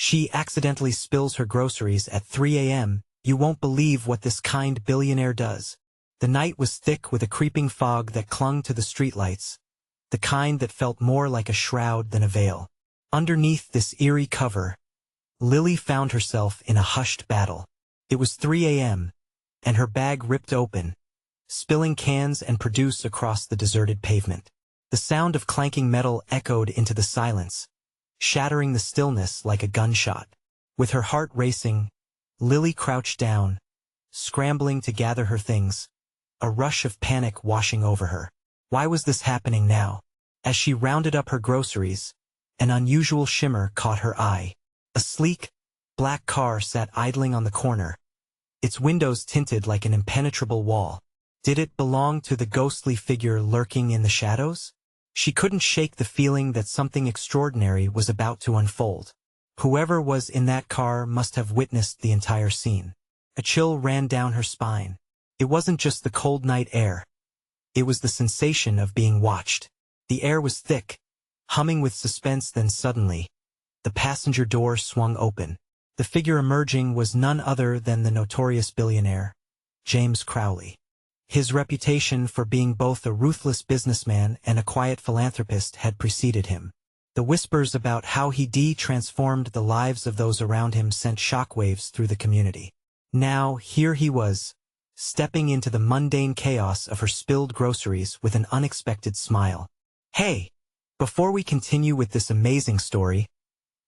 She accidentally spills her groceries at 3 a.m. You won't believe what this kind billionaire does. The night was thick with a creeping fog that clung to the streetlights, the kind that felt more like a shroud than a veil. Underneath this eerie cover, Lily found herself in a hushed battle. It was 3 a.m., and her bag ripped open, spilling cans and produce across the deserted pavement. The sound of clanking metal echoed into the silence, shattering the stillness like a gunshot. With her heart racing, Lily crouched down, scrambling to gather her things, a rush of panic washing over her. Why was this happening now? As she rounded up her groceries, an unusual shimmer caught her eye. A sleek, black car sat idling on the corner, its windows tinted like an impenetrable wall. Did it belong to the ghostly figure lurking in the shadows? She couldn't shake the feeling that something extraordinary was about to unfold. Whoever was in that car must have witnessed the entire scene. A chill ran down her spine. It wasn't just the cold night air. It was the sensation of being watched. The air was thick, humming with suspense. Then suddenly, the passenger door swung open. The figure emerging was none other than the notorious billionaire, James Crowley. His reputation for being both a ruthless businessman and a quiet philanthropist had preceded him. The whispers about how he transformed the lives of those around him sent shockwaves through the community. Now, here he was, stepping into the mundane chaos of her spilled groceries with an unexpected smile. Hey! Before we continue with this amazing story,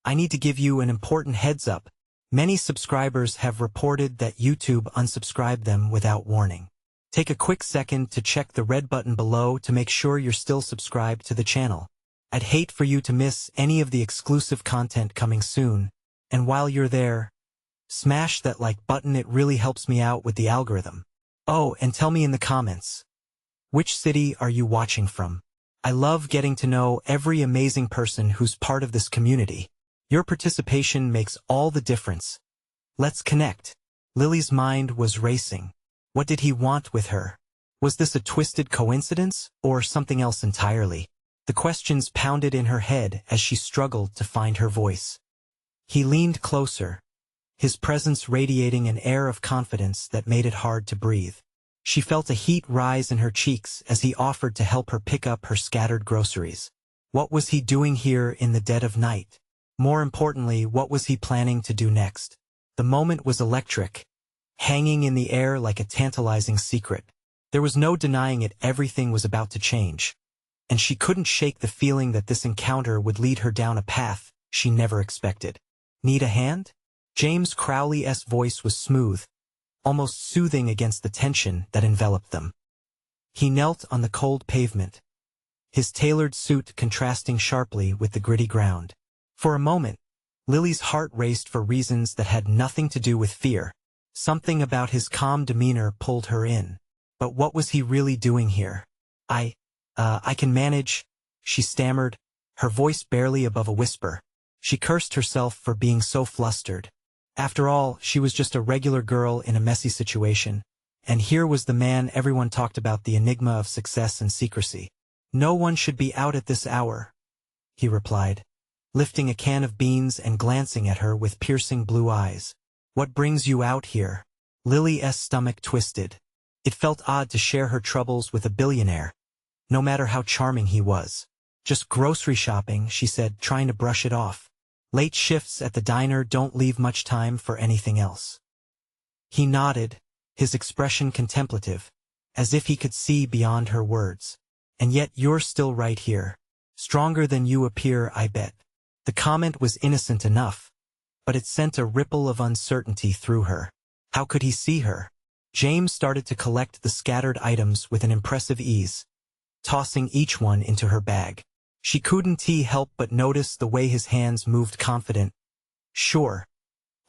I need to give you an important heads up. Many subscribers have reported that YouTube unsubscribed them without warning. Take a quick second to check the red button below to make sure you're still subscribed to the channel. I'd hate for you to miss any of the exclusive content coming soon, and while you're there, smash that like button. It really helps me out with the algorithm. Oh, and tell me in the comments, which city are you watching from? I love getting to know every amazing person who's part of this community. Your participation makes all the difference. Let's connect. Lily's mind was racing. What did he want with her? Was this a twisted coincidence, or something else entirely? The questions pounded in her head as she struggled to find her voice. He leaned closer, his presence radiating an air of confidence that made it hard to breathe. She felt a heat rise in her cheeks as he offered to help her pick up her scattered groceries. What was he doing here in the dead of night? More importantly, what was he planning to do next? The moment was electric, hanging in the air like a tantalizing secret. There was no denying it. Everything was about to change, and she couldn't shake the feeling that this encounter would lead her down a path she never expected. Need a hand? James Crowley's voice was smooth, almost soothing against the tension that enveloped them. He knelt on the cold pavement, his tailored suit contrasting sharply with the gritty ground. For a moment, Lily's heart raced for reasons that had nothing to do with fear. Something about his calm demeanor pulled her in. But what was he really doing here? I can manage, she stammered, her voice barely above a whisper. She cursed herself for being so flustered. After all, she was just a regular girl in a messy situation, and here was the man everyone talked about, the enigma of success and secrecy. No one should be out at this hour, he replied, lifting a can of beans and glancing at her with piercing blue eyes. What brings you out here? Lily's stomach twisted. It felt odd to share her troubles with a billionaire, no matter how charming he was. Just grocery shopping, she said, trying to brush it off. Late shifts at the diner don't leave much time for anything else. He nodded, his expression contemplative, as if he could see beyond her words. And yet you're still right here. Stronger than you appear, I bet. The comment was innocent enough, but it sent a ripple of uncertainty through her. How could he see her? James started to collect the scattered items with an impressive ease, tossing each one into her bag. She couldn't help but notice the way his hands moved, confident, sure,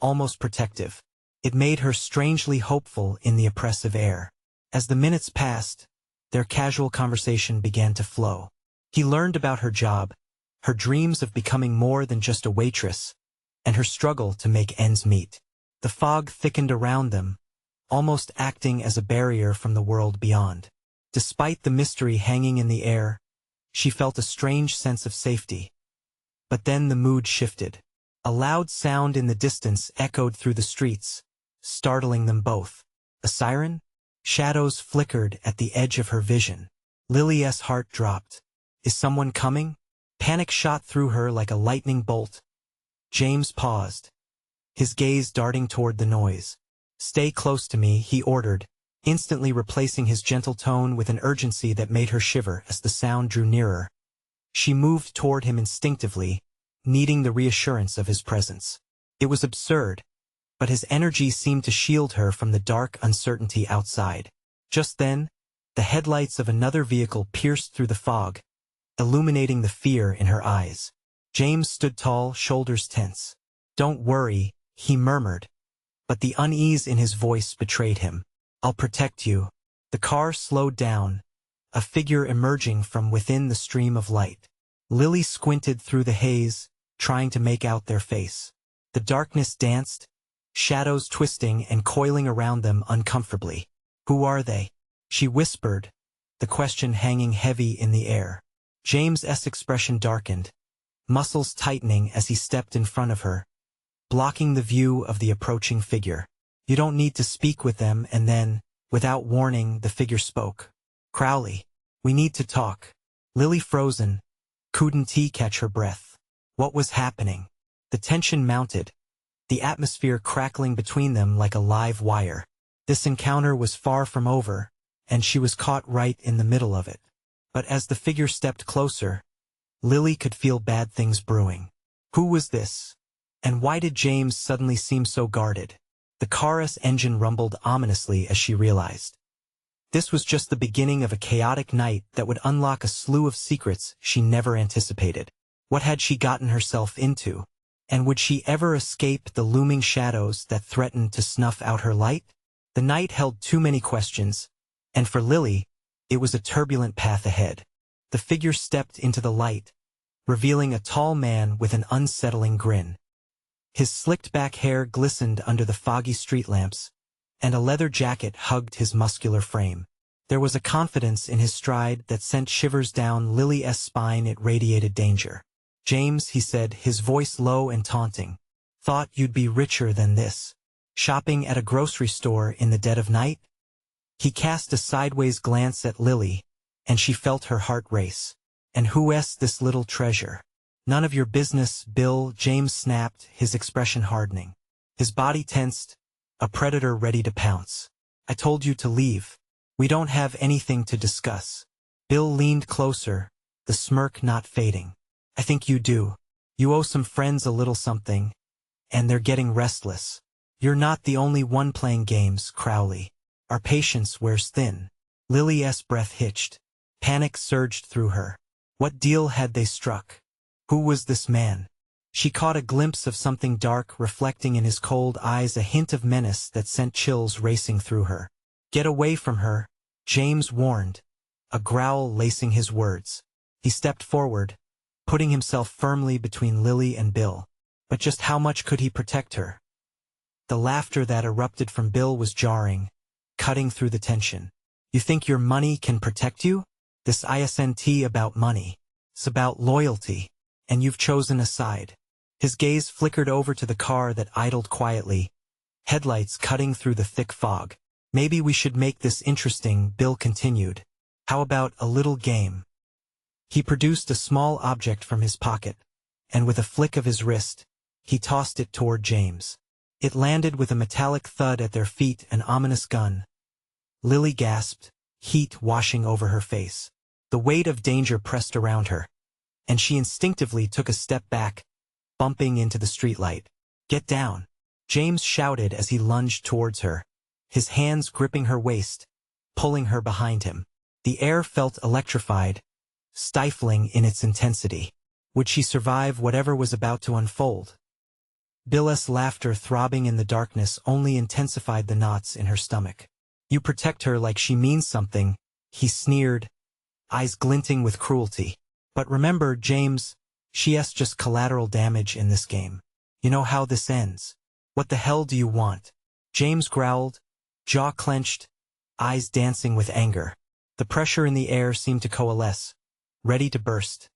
almost protective. It made her strangely hopeful in the oppressive air. As the minutes passed, their casual conversation began to flow. He learned about her job, her dreams of becoming more than just a waitress, and her struggle to make ends meet. The fog thickened around them, almost acting as a barrier from the world beyond. Despite the mystery hanging in the air, she felt a strange sense of safety. But then the mood shifted. A loud sound in the distance echoed through the streets, startling them both. A siren? Shadows flickered at the edge of her vision. Lily's heart dropped. Is someone coming? Panic shot through her like a lightning bolt. James paused, his gaze darting toward the noise. Stay close to me, he ordered, instantly replacing his gentle tone with an urgency that made her shiver as the sound drew nearer. She moved toward him instinctively, needing the reassurance of his presence. It was absurd, but his energy seemed to shield her from the dark uncertainty outside. Just then, the headlights of another vehicle pierced through the fog, illuminating the fear in her eyes. James stood tall, shoulders tense. Don't worry, he murmured, but the unease in his voice betrayed him. I'll protect you. The car slowed down, a figure emerging from within the stream of light. Lily squinted through the haze, trying to make out their face. The darkness danced, shadows twisting and coiling around them uncomfortably. Who are they? She whispered, the question hanging heavy in the air. James's expression darkened, muscles tightening as he stepped in front of her, blocking the view of the approaching figure. You don't need to speak with them. And then, without warning, the figure spoke. Crowley, we need to talk. Lily frozen, couldn't catch her breath. What was happening? The tension mounted, the atmosphere crackling between them like a live wire. This encounter was far from over, and she was caught right in the middle of it. But as the figure stepped closer, Lily could feel bad things brewing. Who was this? And why did James suddenly seem so guarded? The car's engine rumbled ominously as she realized. This was just the beginning of a chaotic night that would unlock a slew of secrets she never anticipated. What had she gotten herself into? And would she ever escape the looming shadows that threatened to snuff out her light? The night held too many questions, and for Lily, it was a turbulent path ahead. The figure stepped into the light, revealing a tall man with an unsettling grin. His slicked-back hair glistened under the foggy street lamps, and a leather jacket hugged his muscular frame. There was a confidence in his stride that sent shivers down Lily's spine. It radiated danger. James, he said, his voice low and taunting. Thought you'd be richer than this. Shopping at a grocery store in the dead of night? He cast a sideways glance at Lily, and she felt her heart race. And who's this little treasure? None of your business, Bill, James snapped, his expression hardening. His body tensed, a predator ready to pounce. I told you to leave. We don't have anything to discuss. Bill leaned closer, the smirk not fading. I think you do. You owe some friends a little something, and they're getting restless. You're not the only one playing games, Crowley. Our patience wears thin. Lily's breath hitched. Panic surged through her. What deal had they struck? Who was this man? She caught a glimpse of something dark reflecting in his cold eyes, a hint of menace that sent chills racing through her. Get away from her, James warned, a growl lacing his words. He stepped forward, putting himself firmly between Lily and Bill. But just how much could he protect her? The laughter that erupted from Bill was jarring, cutting through the tension. You think your money can protect you? This isn't about money. It's about loyalty. And you've chosen a side. His gaze flickered over to the car that idled quietly, headlights cutting through the thick fog. Maybe we should make this interesting, Bill continued. How about a little game? He produced a small object from his pocket, and with a flick of his wrist, he tossed it toward James. It landed with a metallic thud at their feet, an ominous gun. Lily gasped, heat washing over her face. The weight of danger pressed around her, and she instinctively took a step back, bumping into the streetlight. Get down, James shouted as he lunged towards her, his hands gripping her waist, pulling her behind him. The air felt electrified, stifling in its intensity. Would she survive whatever was about to unfold? Bill's laughter throbbing in the darkness only intensified the knots in her stomach. You protect her like she means something, he sneered, eyes glinting with cruelty. But remember, James, she's just collateral damage in this game. You know how this ends. What the hell do you want? James growled, jaw clenched, eyes dancing with anger. The pressure in the air seemed to coalesce, ready to burst.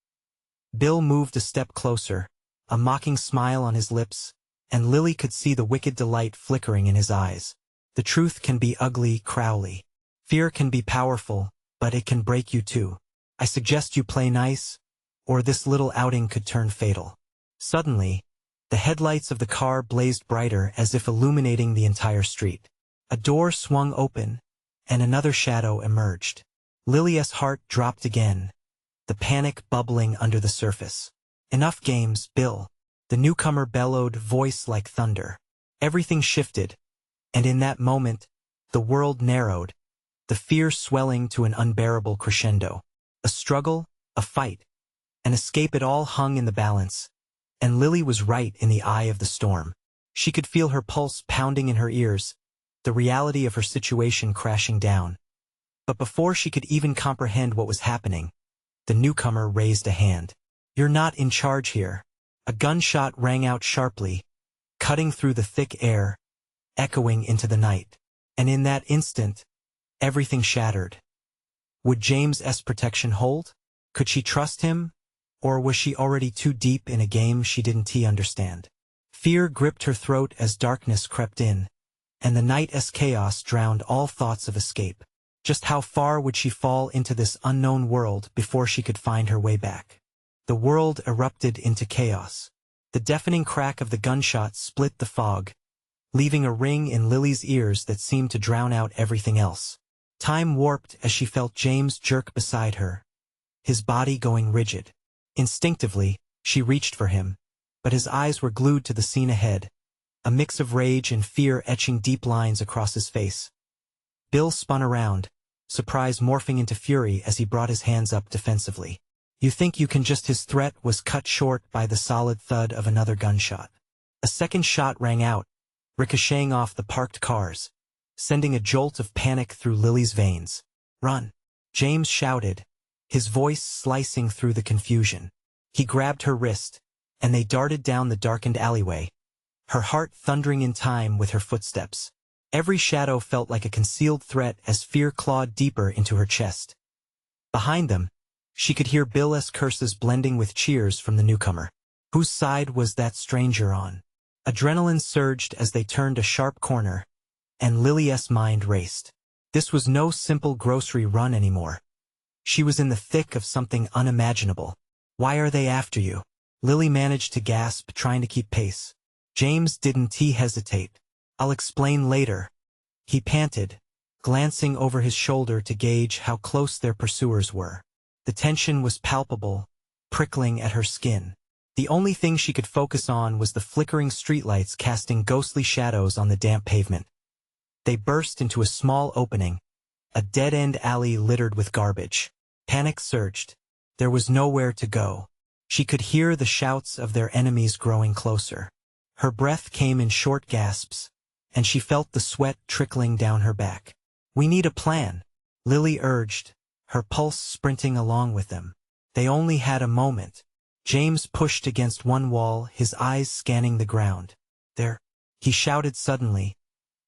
Bill moved a step closer, a mocking smile on his lips, and Lily could see the wicked delight flickering in his eyes. The truth can be ugly, Crowley. Fear can be powerful, but it can break you too. I suggest you play nice, or this little outing could turn fatal. Suddenly, the headlights of the car blazed brighter as if illuminating the entire street. A door swung open, and another shadow emerged. Lilia's heart dropped again, the panic bubbling under the surface. Enough games, Bill. The newcomer bellowed, voice like thunder. Everything shifted, and in that moment, the world narrowed, the fear swelling to an unbearable crescendo. A struggle, a fight, an escape, it all hung in the balance, and Lily was right in the eye of the storm. She could feel her pulse pounding in her ears, the reality of her situation crashing down. But before she could even comprehend what was happening, the newcomer raised a hand. You're not in charge here. A gunshot rang out sharply, cutting through the thick air, echoing into the night. And in that instant, everything shattered. Would James's protection hold? Could she trust him? Or was she already too deep in a game she didn't understand? Fear gripped her throat as darkness crept in, and the night's chaos drowned all thoughts of escape. Just how far would she fall into this unknown world before she could find her way back? The world erupted into chaos. The deafening crack of the gunshot split the fog, leaving a ring in Lily's ears that seemed to drown out everything else. Time warped as she felt James jerk beside her, his body going rigid. Instinctively, she reached for him, but his eyes were glued to the scene ahead, a mix of rage and fear etching deep lines across his face. Bill spun around, surprise morphing into fury as he brought his hands up defensively. You think you can just— His threat was cut short by the solid thud of another gunshot. A second shot rang out, ricocheting off the parked cars, sending a jolt of panic through Lily's veins. Run! James shouted, his voice slicing through the confusion. He grabbed her wrist, and they darted down the darkened alleyway, her heart thundering in time with her footsteps. Every shadow felt like a concealed threat as fear clawed deeper into her chest. Behind them, she could hear Bill's curses blending with cheers from the newcomer. Whose side was that stranger on? Adrenaline surged as they turned a sharp corner, and Lily's mind raced. This was no simple grocery run anymore. She was in the thick of something unimaginable. Why are they after you? Lily managed to gasp, trying to keep pace. James didn't hesitate. I'll explain later, he panted, glancing over his shoulder to gauge how close their pursuers were. The tension was palpable, prickling at her skin. The only thing she could focus on was the flickering streetlights casting ghostly shadows on the damp pavement. They burst into a small opening, a dead-end alley littered with garbage. Panic surged. There was nowhere to go. She could hear the shouts of their enemies growing closer. Her breath came in short gasps, and she felt the sweat trickling down her back. We need a plan, Lily urged, her pulse sprinting along with them. They only had a moment. James pushed against one wall, his eyes scanning the ground. There, he shouted suddenly,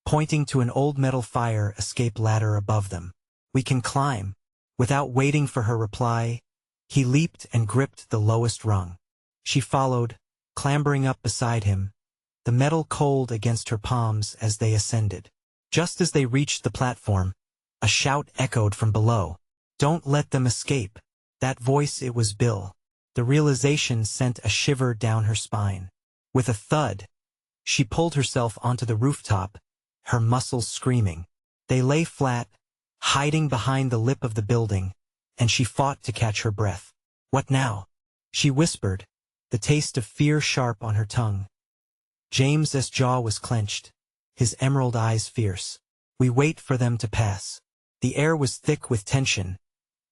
pointing to an old metal fire escape ladder above them. We can climb. Without waiting for her reply, he leaped and gripped the lowest rung. She followed, clambering up beside him, the metal cold against her palms as they ascended. Just as they reached the platform, a shout echoed from below. Don't let them escape. That voice, it was Bill. The realization sent a shiver down her spine. With a thud, she pulled herself onto the rooftop, her muscles screaming. They lay flat, hiding behind the lip of the building, and she fought to catch her breath. What now? She whispered, the taste of fear sharp on her tongue. James's jaw was clenched, his emerald eyes fierce. We wait for them to pass. The air was thick with tension,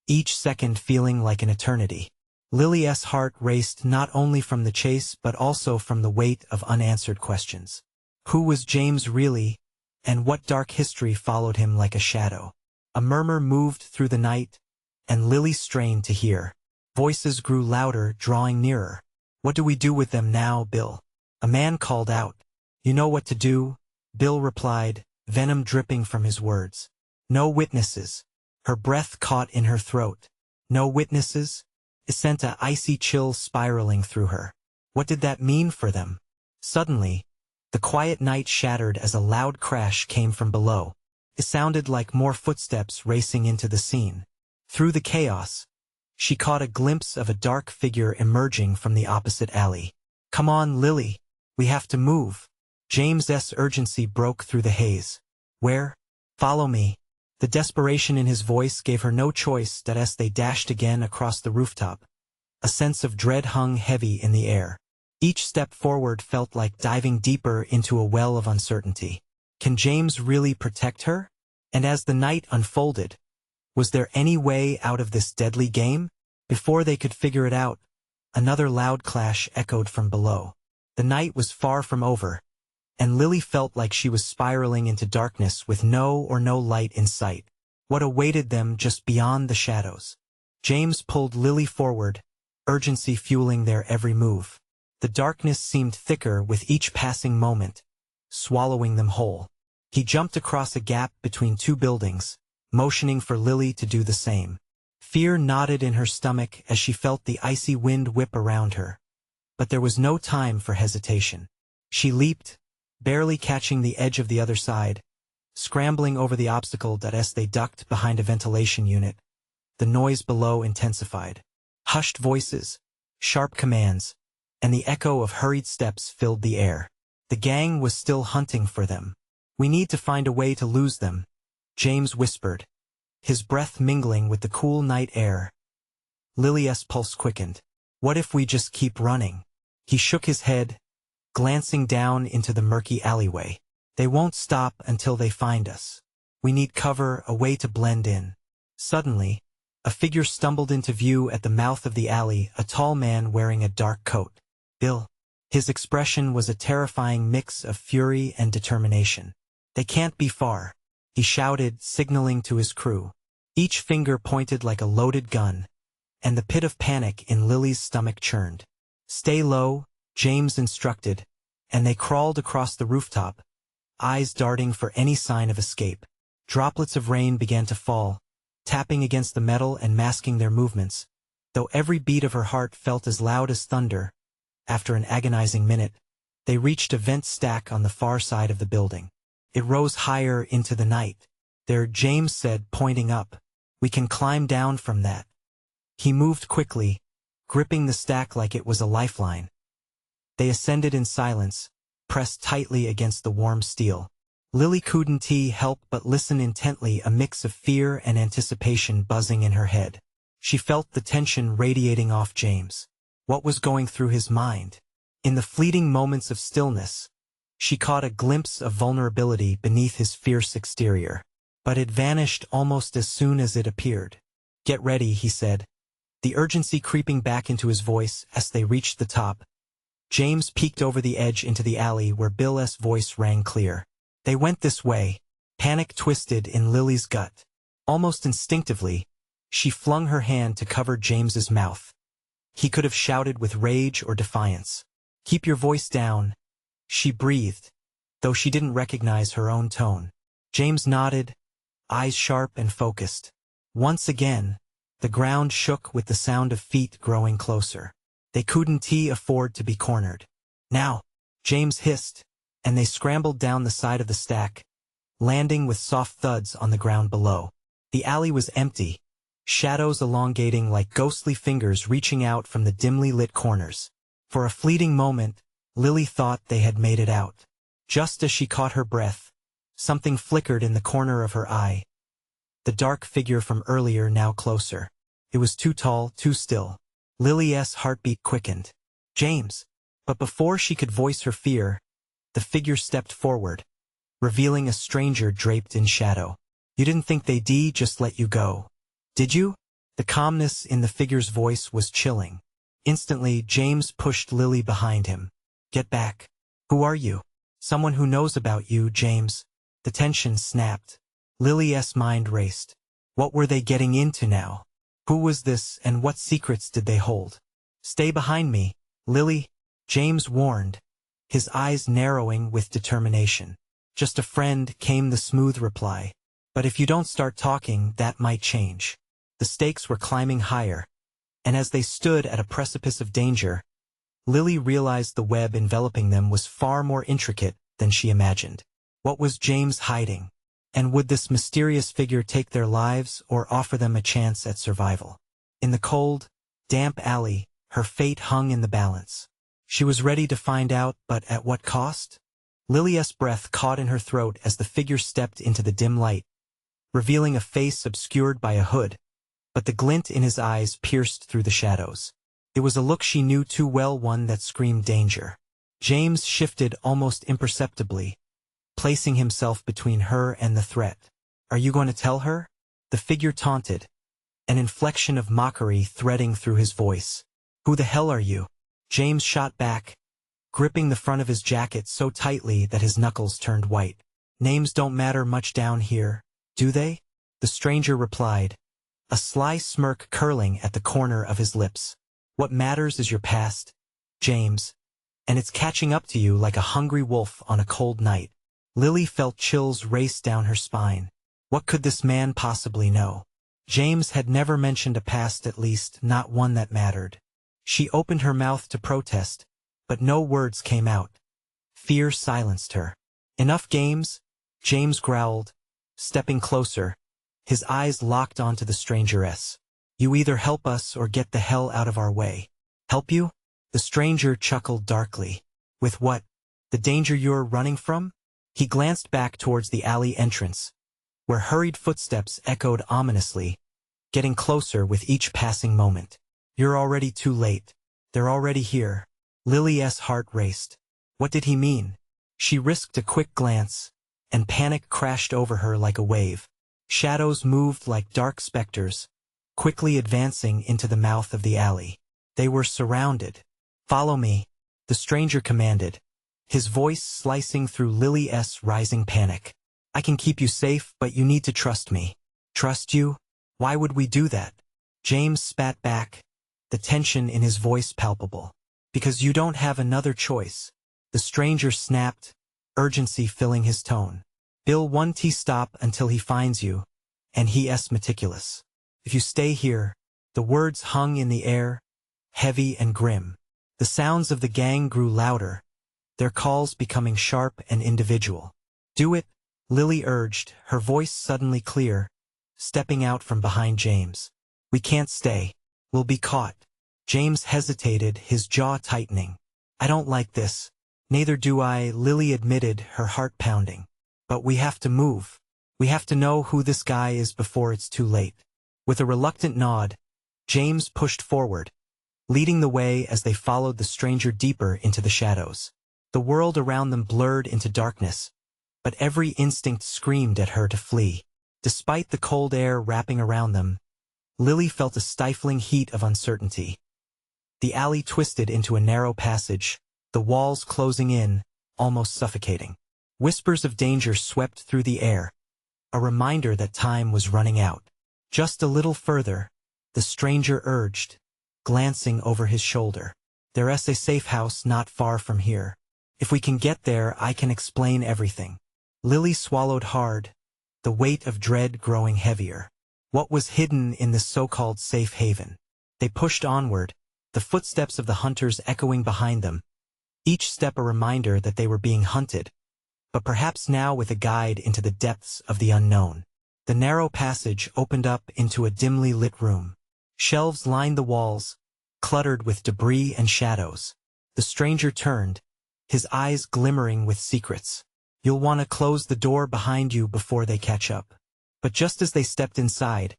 each second feeling like an eternity. Lily's heart raced not only from the chase but also from the weight of unanswered questions. Who was James really, and what dark history followed him like a shadow? A murmur moved through the night, and Lily strained to hear. Voices grew louder, drawing nearer. What do we do with them now, Bill? A man called out. You know what to do, Bill replied, venom dripping from his words. No witnesses. Her breath caught in her throat. No witnesses? It sent an icy chill spiraling through her. What did that mean for them? Suddenly, the quiet night shattered as a loud crash came from below. It sounded like more footsteps racing into the scene. Through the chaos, she caught a glimpse of a dark figure emerging from the opposite alley. "Come on, Lily. We have to move." James's urgency broke through the haze. "Where?" "Follow me." The desperation in his voice gave her no choice as they dashed again across the rooftop. A sense of dread hung heavy in the air. Each step forward felt like diving deeper into a well of uncertainty. Can James really protect her? And as the night unfolded, was there any way out of this deadly game? Before they could figure it out, another loud clash echoed from below. The night was far from over, and Lily felt like she was spiraling into darkness with no light in sight. What awaited them just beyond the shadows? James pulled Lily forward, urgency fueling their every move. The darkness seemed thicker with each passing moment, swallowing them whole. He jumped across a gap between two buildings, motioning for Lily to do the same. Fear knotted in her stomach as she felt the icy wind whip around her. But there was no time for hesitation. She leaped, barely catching the edge of the other side, scrambling over the obstacle as they ducked behind a ventilation unit. The noise below intensified. Hushed voices, sharp commands, and the echo of hurried steps filled the air. The gang was still hunting for them. "We need to find a way to lose them," James whispered, his breath mingling with the cool night air. Lily's pulse quickened. "What if we just keep running?" He shook his head, glancing down into the murky alleyway. "They won't stop until they find us. We need cover, a way to blend in." Suddenly, a figure stumbled into view at the mouth of the alley, a tall man wearing a dark coat. "Bill." His expression was a terrifying mix of fury and determination. "They can't be far," he shouted, signaling to his crew. Each finger pointed like a loaded gun, and the pit of panic in Lily's stomach churned. "Stay low," James instructed, and they crawled across the rooftop, eyes darting for any sign of escape. Droplets of rain began to fall, tapping against the metal and masking their movements, though every beat of her heart felt as loud as thunder. After an agonizing minute, they reached a vent stack on the far side of the building. It rose higher into the night. "There," James said, pointing up. "We can climb down from that." He moved quickly, gripping the stack like it was a lifeline. They ascended in silence, pressed tightly against the warm steel. Lily couldn't help but listen intently, a mix of fear and anticipation buzzing in her head. She felt the tension radiating off James. What was going through his mind? In the fleeting moments of stillness, she caught a glimpse of vulnerability beneath his fierce exterior. But it vanished almost as soon as it appeared. "Get ready," he said, the urgency creeping back into his voice as they reached the top. James peeked over the edge into the alley where Bill's voice rang clear. They went this way. Panic twisted in Lily's gut. Almost instinctively, she flung her hand to cover James's mouth. He could have shouted with rage or defiance. "Keep your voice down," she breathed, though she didn't recognize her own tone. James nodded, eyes sharp and focused. Once again, the ground shook with the sound of feet growing closer. They couldn't afford to be cornered. "Now," James hissed, and they scrambled down the side of the stack, landing with soft thuds on the ground below. The alley was empty, shadows elongating like ghostly fingers reaching out from the dimly lit corners. For a fleeting moment, Lily thought they had made it out. Just as she caught her breath, something flickered in the corner of her eye. The dark figure from earlier now closer. It was too tall, too still. Lily's heartbeat quickened. "James!" But before she could voice her fear, the figure stepped forward, revealing a stranger draped in shadow. "You didn't think they'd just let you go, did you?" The calmness in the figure's voice was chilling. Instantly, James pushed Lily behind him. "Get back. Who are you?" "Someone who knows about you, James." The tension snapped. Lily's mind raced. What were they getting into now? Who was this, and what secrets did they hold? "Stay behind me, Lily," James warned, his eyes narrowing with determination. "Just a friend," came the smooth reply. "But if you don't start talking, that might change." The stakes were climbing higher, and as they stood at a precipice of danger, Lily realized the web enveloping them was far more intricate than she imagined. What was James hiding? And would this mysterious figure take their lives or offer them a chance at survival? In the cold, damp alley, her fate hung in the balance. She was ready to find out, but at what cost? Lily's breath caught in her throat as the figure stepped into the dim light, revealing a face obscured by a hood, but the glint in his eyes pierced through the shadows. It was a look she knew too well, one that screamed danger. James shifted almost imperceptibly, placing himself between her and the threat. "Are you going to tell her?" The figure taunted, an inflection of mockery threading through his voice. "Who the hell are you?" James shot back, gripping the front of his jacket so tightly that his knuckles turned white. "Names don't matter much down here, do they?" The stranger replied, a sly smirk curling at the corner of his lips. "What matters is your past, James, and it's catching up to you like a hungry wolf on a cold night." Lily felt chills race down her spine. What could this man possibly know? James had never mentioned a past, at least not one that mattered. She opened her mouth to protest, but no words came out. Fear silenced her. "Enough games," James growled, stepping closer, his eyes locked onto the strangeress. "You either help us or get the hell out of our way." "Help you?" The stranger chuckled darkly. "With what? The danger you're running from?" He glanced back towards the alley entrance, where hurried footsteps echoed ominously, getting closer with each passing moment. "You're already too late. They're already here." Lily's heart raced. What did he mean? She risked a quick glance, and panic crashed over her like a wave. Shadows moved like dark specters, quickly advancing into the mouth of the alley. They were surrounded. "Follow me," the stranger commanded, his voice slicing through Lily's rising panic. "I can keep you safe, but you need to trust me." "Trust you? Why would we do that?" James spat back, the tension in his voice palpable. "Because you don't have another choice," the stranger snapped, urgency filling his tone. "Bill one T stop until he finds you, and he's meticulous. If you stay here," the words hung in the air, heavy and grim. The sounds of the gang grew louder, their calls becoming sharp and individual. "Do it," Lily urged, her voice suddenly clear, stepping out from behind James. "We can't stay. We'll be caught." James hesitated, his jaw tightening. "I don't like this." "Neither do I," Lily admitted, her heart pounding. "But we have to move. We have to know who this guy is before it's too late." With a reluctant nod, James pushed forward, leading the way as they followed the stranger deeper into the shadows. The world around them blurred into darkness, but every instinct screamed at her to flee. Despite the cold air wrapping around them, Lily felt a stifling heat of uncertainty. The alley twisted into a narrow passage, the walls closing in, almost suffocating. Whispers of danger swept through the air, a reminder that time was running out. "Just a little further," the stranger urged, glancing over his shoulder. "There's a safe house not far from here. If we can get there, I can explain everything." Lily swallowed hard, the weight of dread growing heavier. What was hidden in this so-called safe haven? They pushed onward, the footsteps of the hunters echoing behind them, each step a reminder that they were being hunted, but perhaps now with a guide into the depths of the unknown. The narrow passage opened up into a dimly lit room. Shelves lined the walls, cluttered with debris and shadows. The stranger turned, his eyes glimmering with secrets. "You'll want to close the door behind you before they catch up." But just as they stepped inside,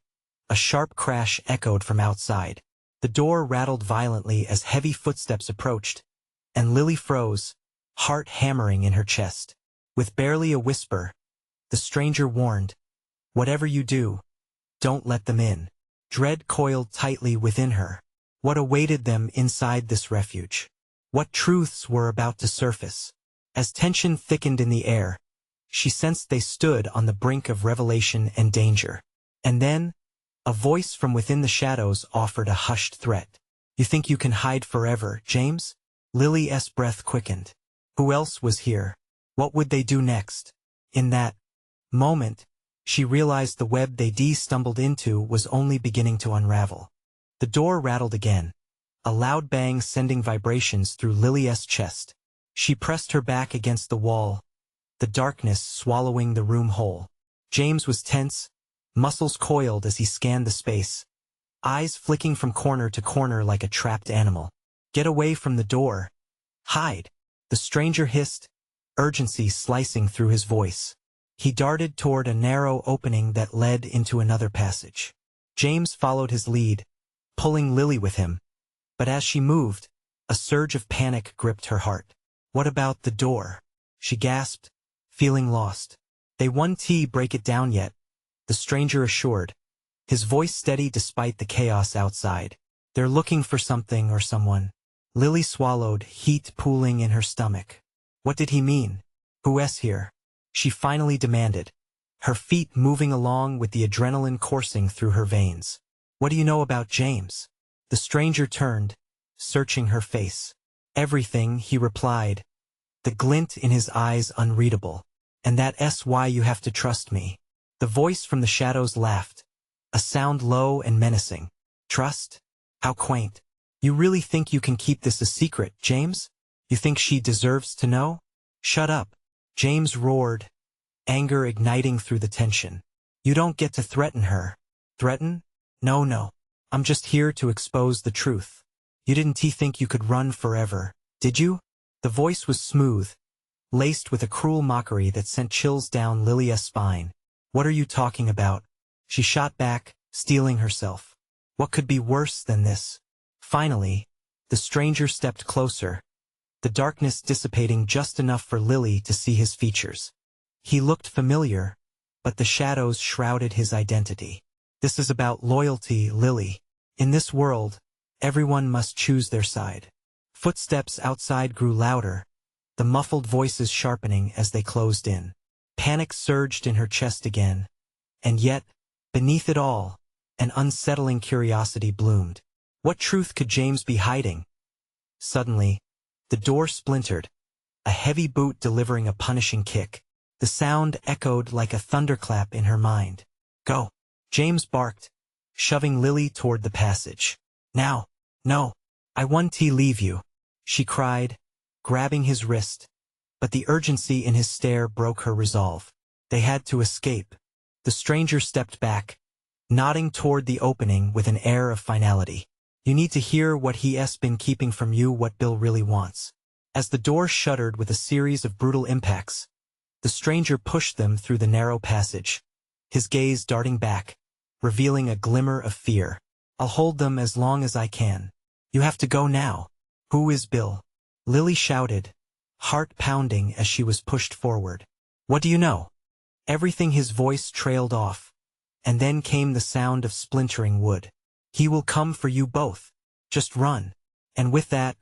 a sharp crash echoed from outside. The door rattled violently as heavy footsteps approached, and Lily froze, heart hammering in her chest. With barely a whisper, the stranger warned, "Whatever you do, don't let them in." Dread coiled tightly within her. What awaited them inside this refuge? What truths were about to surface? As tension thickened in the air, she sensed they stood on the brink of revelation and danger. And then, a voice from within the shadows offered a hushed threat. "You think you can hide forever, James?" Lily's breath quickened. Who else was here? What would they do next? In that moment, she realized the web they stumbled into was only beginning to unravel. The door rattled again, a loud bang sending vibrations through Lily's chest. She pressed her back against the wall, the darkness swallowing the room whole. James was tense, muscles coiled as he scanned the space, eyes flicking from corner to corner like a trapped animal. "Get away from the door. Hide," the stranger hissed, urgency slicing through his voice. He darted toward a narrow opening that led into another passage. James followed his lead, pulling Lily with him. But as she moved, a surge of panic gripped her heart. "What about the door?" she gasped, feeling lost. "They won't break it down yet," the stranger assured, his voice steady despite the chaos outside. "They're looking for something or someone." Lily swallowed, heat pooling in her stomach. What did he mean? "Who's here?" she finally demanded, her feet moving along with the adrenaline coursing through her veins. "What do you know about James?" The stranger turned, searching her face. "Everything," he replied, the glint in his eyes unreadable. "And that's why you have to trust me." The voice from the shadows laughed, a sound low and menacing. "Trust? How quaint. You really think you can keep this a secret, James? You think she deserves to know?" "Shut up," James roared, anger igniting through the tension. "You don't get to threaten her." "Threaten? No. I'm just here to expose the truth. You didn't think you could run forever, did you?" The voice was smooth, laced with a cruel mockery that sent chills down Lily's spine. "What are you talking about?" she shot back, steeling herself. "What could be worse than this?" Finally, the stranger stepped closer, the darkness dissipating just enough for Lily to see his features. He looked familiar, but the shadows shrouded his identity. "This is about loyalty, Lily. In this world, everyone must choose their side." Footsteps outside grew louder, the muffled voices sharpening as they closed in. Panic surged in her chest again, and yet, beneath it all, an unsettling curiosity bloomed. What truth could James be hiding? Suddenly, the door splintered, a heavy boot delivering a punishing kick. The sound echoed like a thunderclap in her mind. "Go," James barked, shoving Lily toward the passage. "Now." "No, I won't leave you," she cried, grabbing his wrist, but the urgency in his stare broke her resolve. They had to escape. The stranger stepped back, nodding toward the opening with an air of finality. "You need to hear what he's been keeping from you, what Bill really wants." As the door shuddered with a series of brutal impacts, the stranger pushed them through the narrow passage, his gaze darting back, revealing a glimmer of fear. "I'll hold them as long as I can. You have to go now." "Who is Bill?" Lily shouted, heart pounding as she was pushed forward. "What do you know?" Everything. His voice trailed off, and then came the sound of splintering wood. "He will come for you both. Just run." And with that,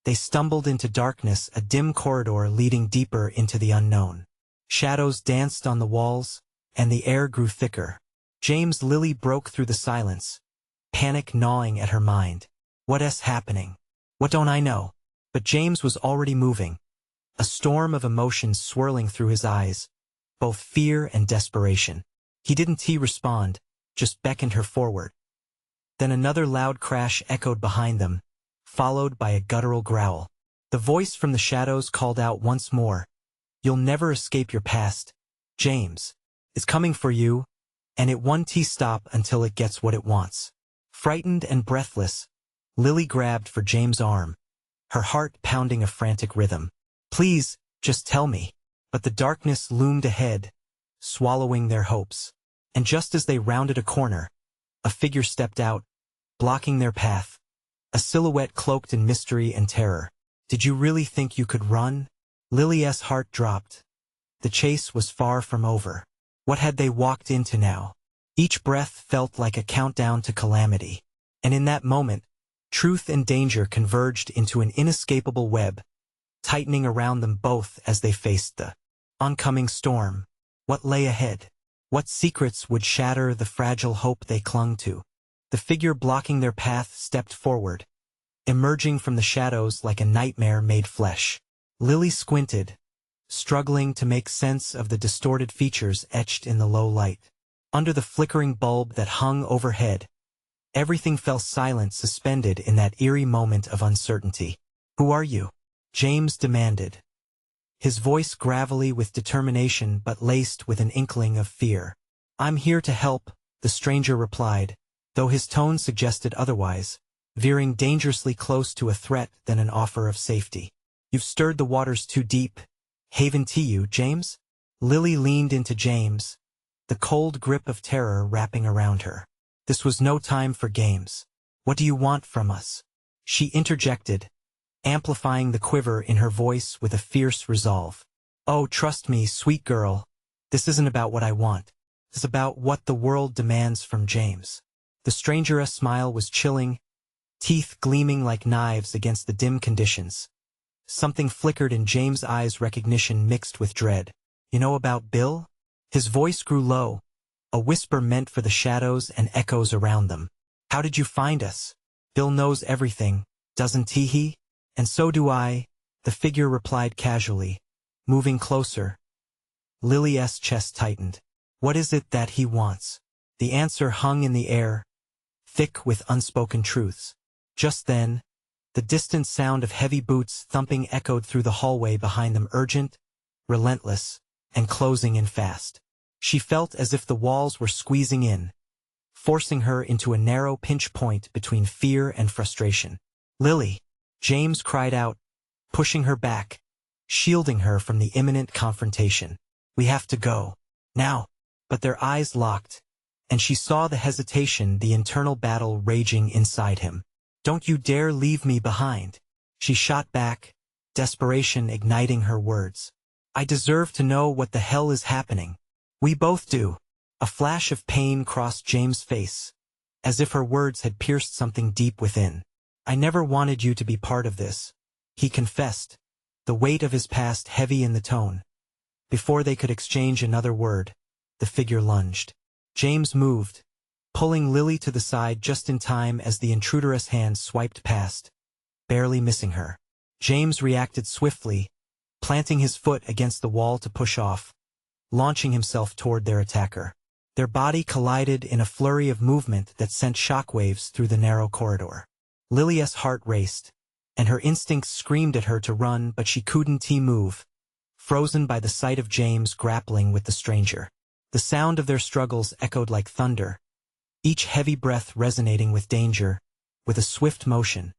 they stumbled into darkness, a dim corridor leading deeper into the unknown. Shadows danced on the walls, and the air grew thicker. Lily broke through the silence, panic gnawing at her mind. "What's happening? What don't I know?" But James was already moving, a storm of emotions swirling through his eyes, both fear and desperation. He didn't respond, just beckoned her forward. Then another loud crash echoed behind them, followed by a guttural growl. The voice from the shadows called out once more, "You'll never escape your past, James. It's coming for you, and it won't stop until it gets what it wants." Frightened and breathless, Lily grabbed for James' arm, her heart pounding a frantic rhythm. "Please, just tell me." But the darkness loomed ahead, swallowing their hopes. And just as they rounded a corner, a figure stepped out, blocking their path, a silhouette cloaked in mystery and terror. "Did you really think you could run?" Lily's heart dropped. The chase was far from over. What had they walked into now? Each breath felt like a countdown to calamity. And in that moment, truth and danger converged into an inescapable web, tightening around them both as they faced the oncoming storm. What lay ahead? What secrets would shatter the fragile hope they clung to? The figure blocking their path stepped forward, emerging from the shadows like a nightmare made flesh. Lily squinted, struggling to make sense of the distorted features etched in the low light. Under the flickering bulb that hung overhead, Everything fell silent, suspended in that eerie moment of uncertainty. "Who are you?" James demanded, his voice gravelly with determination but laced with an inkling of fear. "I'm here to help," the stranger replied, though his tone suggested otherwise, veering dangerously close to a threat than an offer of safety. "You've stirred the waters too deep. Haven to you, James?" Lily leaned into James, the cold grip of terror wrapping around her. This was no time for games. "What do you want from us?" she interjected, amplifying the quiver in her voice with a fierce resolve. "Oh, trust me, sweet girl. This isn't about what I want. It's about what the world demands from James." The stranger's smile was chilling, teeth gleaming like knives against the dim conditions. Something flickered in James' eyes, recognition mixed with dread. "You know about Bill?" His voice grew low, a whisper meant for the shadows and echoes around them. "How did you find us?" "Bill knows everything, doesn't he?" "And so do I," the figure replied casually, moving closer. Lily's chest tightened. "What is it that he wants?" The answer hung in the air, thick with unspoken truths. Just then, the distant sound of heavy boots thumping echoed through the hallway behind them, urgent, relentless, and closing in fast. She felt as if the walls were squeezing in, forcing her into a narrow pinch point between fear and frustration. "Lily!" James cried out, pushing her back, shielding her from the imminent confrontation. "We have to go. Now." But their eyes locked, and she saw the hesitation, the internal battle raging inside him. "Don't you dare leave me behind," she shot back, desperation igniting her words. "I deserve to know what the hell is happening." "We both do." A flash of pain crossed James' face, as if her words had pierced something deep within. "I never wanted you to be part of this," he confessed, the weight of his past heavy in the tone. Before they could exchange another word, the figure lunged. James moved, pulling Lily to the side just in time as the intruder's hand swiped past, barely missing her. James reacted swiftly, planting his foot against the wall to push off, launching himself toward their attacker. Their body collided in a flurry of movement that sent shockwaves through the narrow corridor. Lily's heart raced, and her instincts screamed at her to run, but she couldn't move, frozen by the sight of James grappling with the stranger. The sound of their struggles echoed like thunder, each heavy breath resonating with danger. With a swift motion,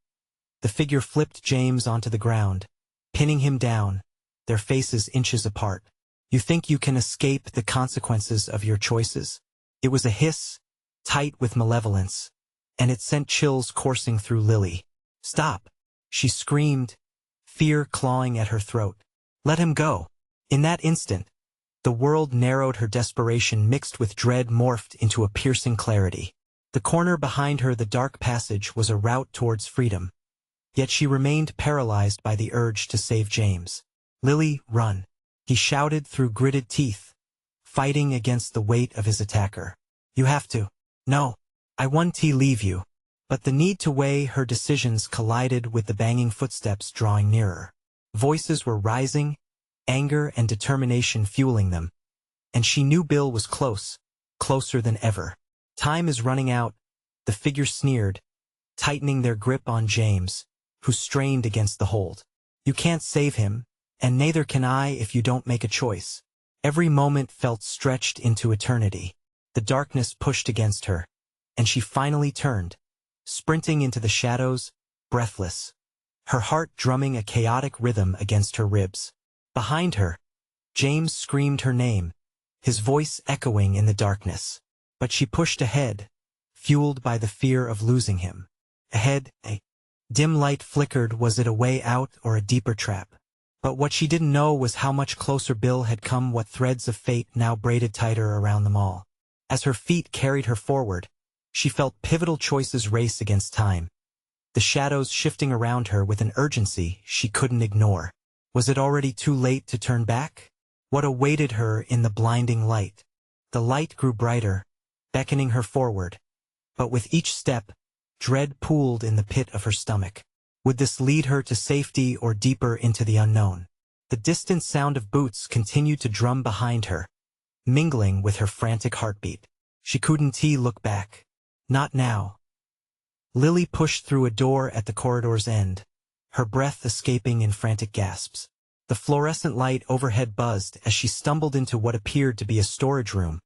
the figure flipped James onto the ground, pinning him down, their faces inches apart. "You think you can escape the consequences of your choices?" It was a hiss, tight with malevolence, and it sent chills coursing through Lily. "Stop!" she screamed, fear clawing at her throat. "Let him go." In that instant, the world narrowed, her desperation mixed with dread morphed into a piercing clarity. The corner behind her, the dark passage, was a route towards freedom. Yet she remained paralyzed by the urge to save James. "Lily, run!" he shouted through gritted teeth, fighting against the weight of his attacker. "You have to." "No, I want to leave you." But the need to weigh her decisions collided with the banging footsteps drawing nearer. Voices were rising, anger and determination fueling them, and she knew Bill was close, closer than ever. "Time is running out," the figure sneered, tightening their grip on James, who strained against the hold. "You can't save him, and neither can I if you don't make a choice." Every moment felt stretched into eternity. The darkness pushed against her, and she finally turned, sprinting into the shadows, breathless, her heart drumming a chaotic rhythm against her ribs. Behind her, James screamed her name, his voice echoing in the darkness. But she pushed ahead, fueled by the fear of losing him. Ahead, a dim light flickered. Was it a way out or a deeper trap? But what she didn't know was how much closer Bill had come, what threads of fate now braided tighter around them all. As her feet carried her forward, she felt pivotal choices race against time, the shadows shifting around her with an urgency she couldn't ignore. Was it already too late to turn back? What awaited her in the blinding light? The light grew brighter, beckoning her forward, but with each step, dread pooled in the pit of her stomach. Would this lead her to safety or deeper into the unknown? The distant sound of boots continued to drum behind her, mingling with her frantic heartbeat. She couldn't look back. Not now. Lily pushed through a door at the corridor's end, her breath escaping in frantic gasps. The fluorescent light overhead buzzed as she stumbled into what appeared to be a storage room,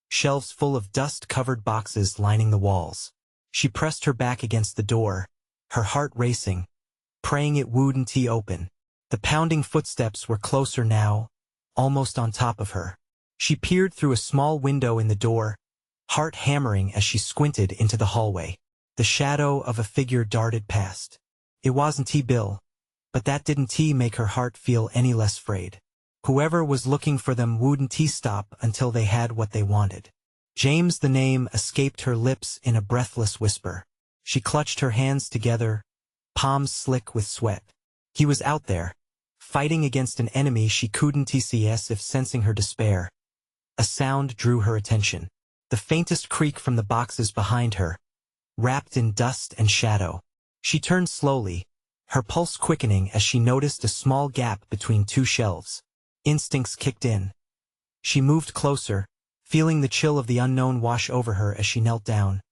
shelves full of dust-covered boxes lining the walls. She pressed her back against the door, her heart racing, praying it wouldn't open. The pounding footsteps were closer now, almost on top of her. She peered through a small window in the door, heart hammering as she squinted into the hallway. The shadow of a figure darted past. It wasn't Bill, but that didn't make her heart feel any less frayed. Whoever was looking for them wouldn't stop until they had what they wanted. James, the name, escaped her lips in a breathless whisper. She clutched her hands together, palms slick with sweat. He was out there, fighting against an enemy she couldn't see as if sensing her despair. A sound drew her attention. The faintest creak from the boxes behind her, wrapped in dust and shadow. She turned slowly, her pulse quickening as she noticed a small gap between two shelves. Instincts kicked in. She moved closer, feeling the chill of the unknown wash over her as she knelt down,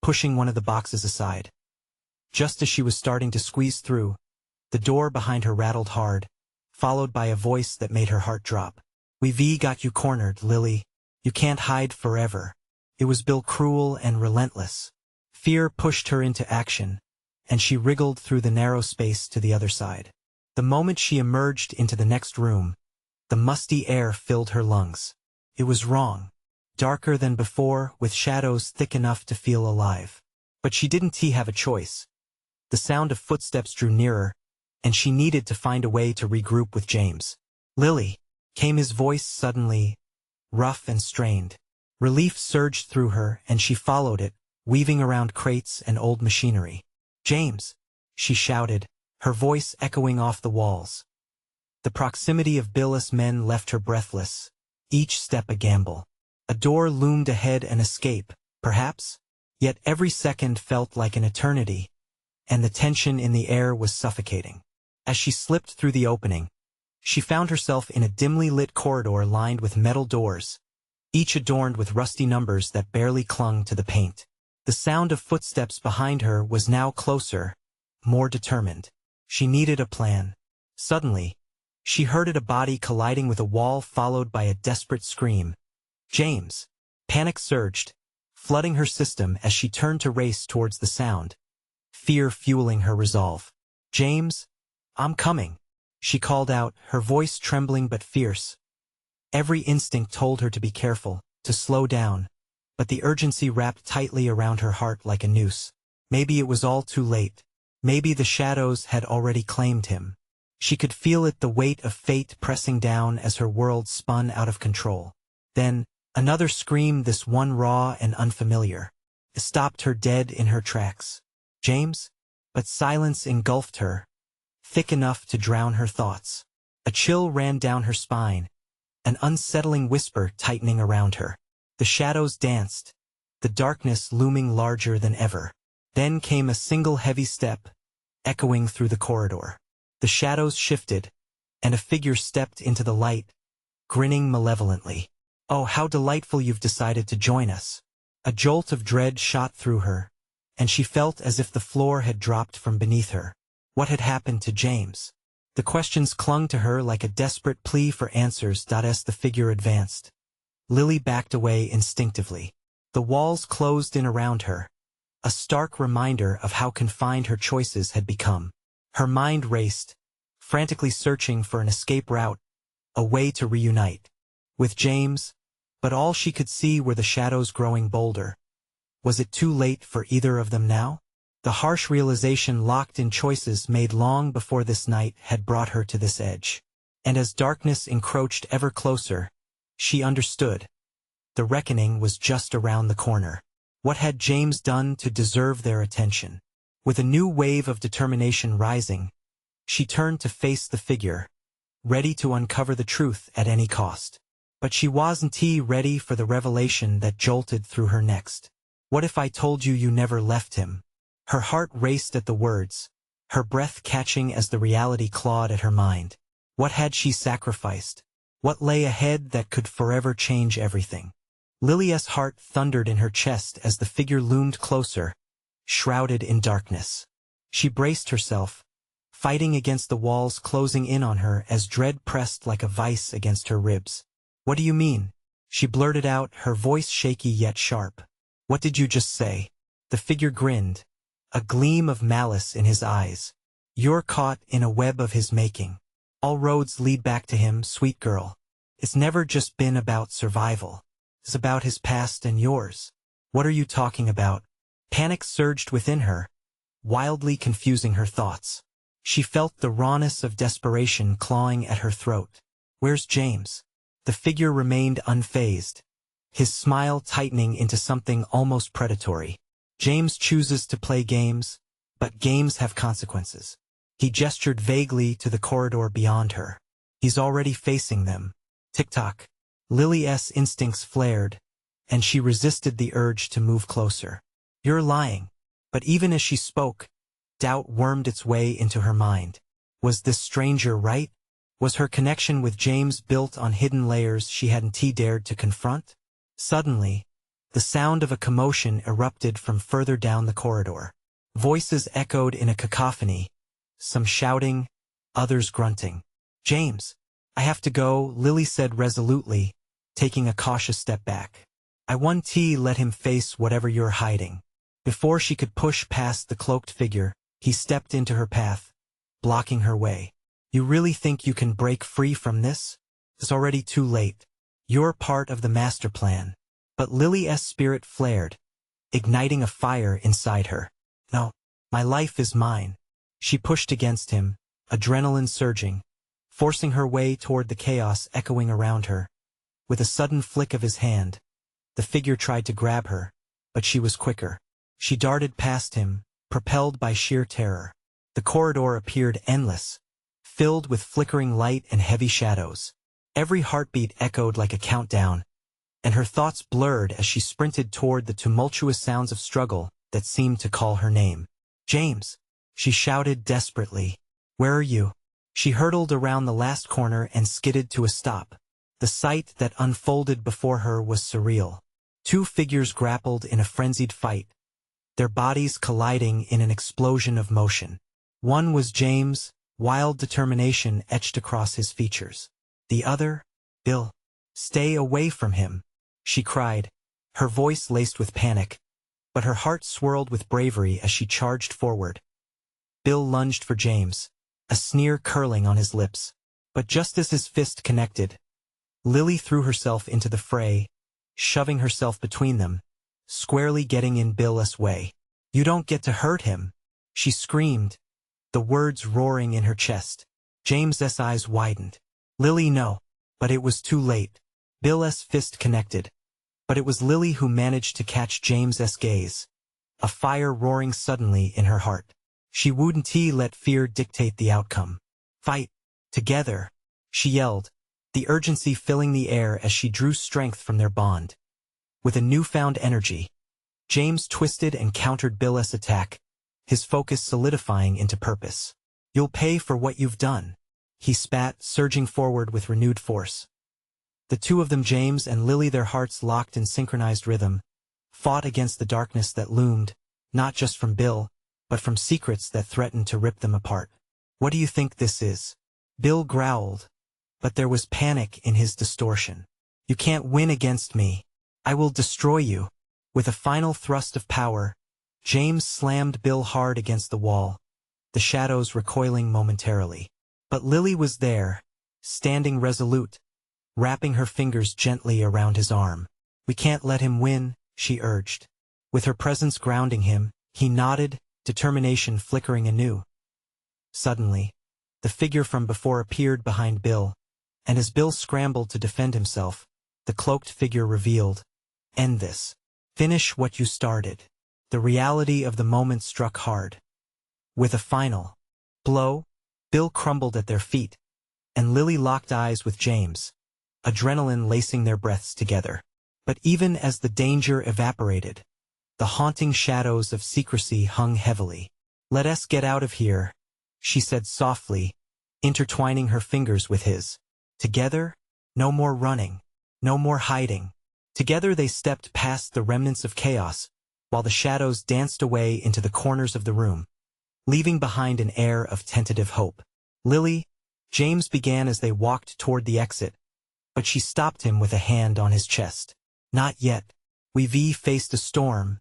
pushing one of the boxes aside. Just as she was starting to squeeze through, the door behind her rattled hard, followed by a voice that made her heart drop. "We've got you cornered, Lily. You can't hide forever." It was Bill, cruel and relentless. Fear pushed her into action, and she wriggled through the narrow space to the other side. The moment she emerged into the next room, the musty air filled her lungs. It was wrong. Darker than before, with shadows thick enough to feel alive. But she didn't have a choice. The sound of footsteps drew nearer, and she needed to find a way to regroup with James. "Lily," came his voice suddenly, rough and strained. Relief surged through her, and she followed it, weaving around crates and old machinery. "James," she shouted, her voice echoing off the walls. The proximity of Bill's men left her breathless, each step a gamble. A door loomed ahead, an escape, perhaps? Yet every second felt like an eternity, and the tension in the air was suffocating. As she slipped through the opening, she found herself in a dimly lit corridor lined with metal doors, each adorned with rusty numbers that barely clung to the paint. The sound of footsteps behind her was now closer, more determined. She needed a plan. Suddenly, she heard a body colliding with a wall, followed by a desperate scream. "James!" Panic surged, flooding her system as she turned to race towards the sound, fear fueling her resolve. "James, I'm coming," she called out, her voice trembling but fierce. Every instinct told her to be careful, to slow down, but the urgency wrapped tightly around her heart like a noose. Maybe it was all too late. Maybe the shadows had already claimed him. She could feel it, the weight of fate pressing down as her world spun out of control. Then, another scream, this one raw and unfamiliar, stopped her dead in her tracks. "James?" But silence engulfed her, thick enough to drown her thoughts. A chill ran down her spine, an unsettling whisper tightening around her. The shadows danced, the darkness looming larger than ever. Then came a single heavy step, echoing through the corridor. The shadows shifted, and a figure stepped into the light, grinning malevolently. "Oh, how delightful you've decided to join us." A jolt of dread shot through her, and she felt as if the floor had dropped from beneath her. What had happened to James? The questions clung to her like a desperate plea for answers. As the figure advanced, Lily backed away instinctively. The walls closed in around her, a stark reminder of how confined her choices had become. Her mind raced, frantically searching for an escape route, a way to reunite with James, but all she could see were the shadows growing bolder. Was it too late for either of them now? The harsh realization locked in choices made long before this night had brought her to this edge. And as darkness encroached ever closer, she understood. The reckoning was just around the corner. What had James done to deserve their attention? With a new wave of determination rising, she turned to face the figure, ready to uncover the truth at any cost. But she wasn't ready for the revelation that jolted through her next. "What if I told you you never left him?" Her heart raced at the words, her breath catching as the reality clawed at her mind. What had she sacrificed? What lay ahead that could forever change everything? Lily's heart thundered in her chest as the figure loomed closer, shrouded in darkness. She braced herself, fighting against the walls closing in on her as dread pressed like a vice against her ribs. "What do you mean?" she blurted out, her voice shaky yet sharp. "What did you just say?" The figure grinned, a gleam of malice in his eyes. "You're caught in a web of his making. All roads lead back to him, sweet girl. It's never just been about survival. It's about his past and yours." "What are you talking about?" Panic surged within her, wildly confusing her thoughts. She felt the rawness of desperation clawing at her throat. "Where's James?" The figure remained unfazed, his smile tightening into something almost predatory. "James chooses to play games, but games have consequences." He gestured vaguely to the corridor beyond her. "He's already facing them." Tick-tock. Lily's instincts flared, and she resisted the urge to move closer. "You're lying." But even as she spoke, doubt wormed its way into her mind. Was this stranger right? Was her connection with James built on hidden layers she hadn't dared to confront? Suddenly, the sound of a commotion erupted from further down the corridor. Voices echoed in a cacophony, some shouting, others grunting. "James, I have to go," Lily said resolutely, taking a cautious step back. "I won't let him face whatever you're hiding." Before she could push past the cloaked figure, he stepped into her path, blocking her way. "You really think you can break free from this? It's already too late. You're part of the master plan." But Lily's spirit flared, igniting a fire inside her. "No, my life is mine." She pushed against him, adrenaline surging, forcing her way toward the chaos echoing around her. With a sudden flick of his hand, the figure tried to grab her, but she was quicker. She darted past him, propelled by sheer terror. The corridor appeared endless, filled with flickering light and heavy shadows. Every heartbeat echoed like a countdown, and her thoughts blurred as she sprinted toward the tumultuous sounds of struggle that seemed to call her name. "James!" she shouted desperately. "Where are you?" She hurtled around the last corner and skidded to a stop. The sight that unfolded before her was surreal. Two figures grappled in a frenzied fight, their bodies colliding in an explosion of motion. One was James, wild determination etched across his features. The other, Bill. "Stay away from him," she cried, her voice laced with panic, but her heart swirled with bravery as she charged forward. Bill lunged for James, a sneer curling on his lips. But just as his fist connected, Lily threw herself into the fray, shoving herself between them, squarely getting in Bill's way. "You don't get to hurt him," she screamed, the words roaring in her chest. James's eyes widened. "Lily, no." But it was too late. Bill's fist connected, but it was Lily who managed to catch James's gaze, a fire roaring suddenly in her heart. She wouldn't let fear dictate the outcome. "Fight! Together!" she yelled, the urgency filling the air as she drew strength from their bond. With a newfound energy, James twisted and countered Bill's attack, his focus solidifying into purpose. "You'll pay for what you've done," he spat, surging forward with renewed force. The two of them, James and Lily, their hearts locked in synchronized rhythm, fought against the darkness that loomed, not just from Bill, but from secrets that threatened to rip them apart. "What do you think this is?" Bill growled, but there was panic in his distortion. "You can't win against me. I will destroy you." With a final thrust of power, James slammed Bill hard against the wall, the shadows recoiling momentarily. But Lily was there, standing resolute, wrapping her fingers gently around his arm. "We can't let him win," she urged. With her presence grounding him, he nodded, determination flickering anew. Suddenly, the figure from before appeared behind Bill, and as Bill scrambled to defend himself, the cloaked figure revealed, "End this. Finish what you started." The reality of the moment struck hard. With a final blow, Bill crumbled at their feet, and Lily locked eyes with James, adrenaline lacing their breaths together. But even as the danger evaporated, the haunting shadows of secrecy hung heavily. "Let us get out of here," she said softly, intertwining her fingers with his. Together, no more running, no more hiding. Together they stepped past the remnants of chaos, while the shadows danced away into the corners of the room, leaving behind an air of tentative hope. Lily, James began as they walked toward the exit, but she stopped him with a hand on his chest. Not yet. We've faced a storm,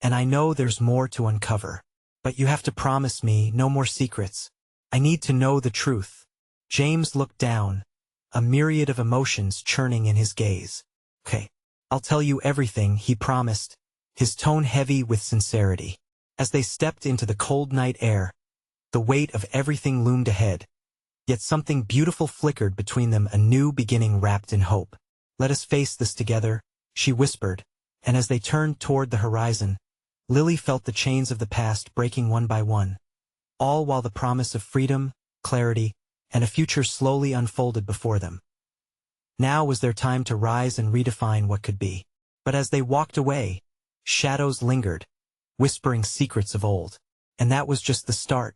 and I know there's more to uncover. But you have to promise me no more secrets. I need to know the truth. James looked down, a myriad of emotions churning in his gaze. Okay, I'll tell you everything, he promised, his tone heavy with sincerity. As they stepped into the cold night air, the weight of everything loomed ahead, yet something beautiful flickered between them, a new beginning wrapped in hope. Let us face this together, she whispered, and as they turned toward the horizon, Lily felt the chains of the past breaking one by one, all while the promise of freedom, clarity, and a future slowly unfolded before them. Now was their time to rise and redefine what could be. But as they walked away, shadows lingered, whispering secrets of old. And that was just the start.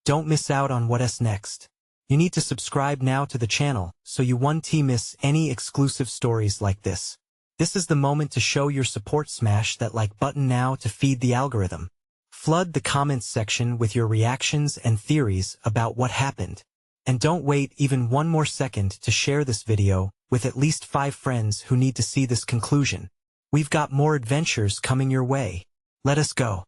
Don't miss out on what's next. You need to subscribe now to the channel so you won't miss any exclusive stories like this. This is the moment to show your support. Smash that like button now to feed the algorithm. Flood the comments section with your reactions and theories about what happened. And don't wait even one more second to share this video with at least 5 friends who need to see this conclusion. We've got more adventures coming your way. Let us go.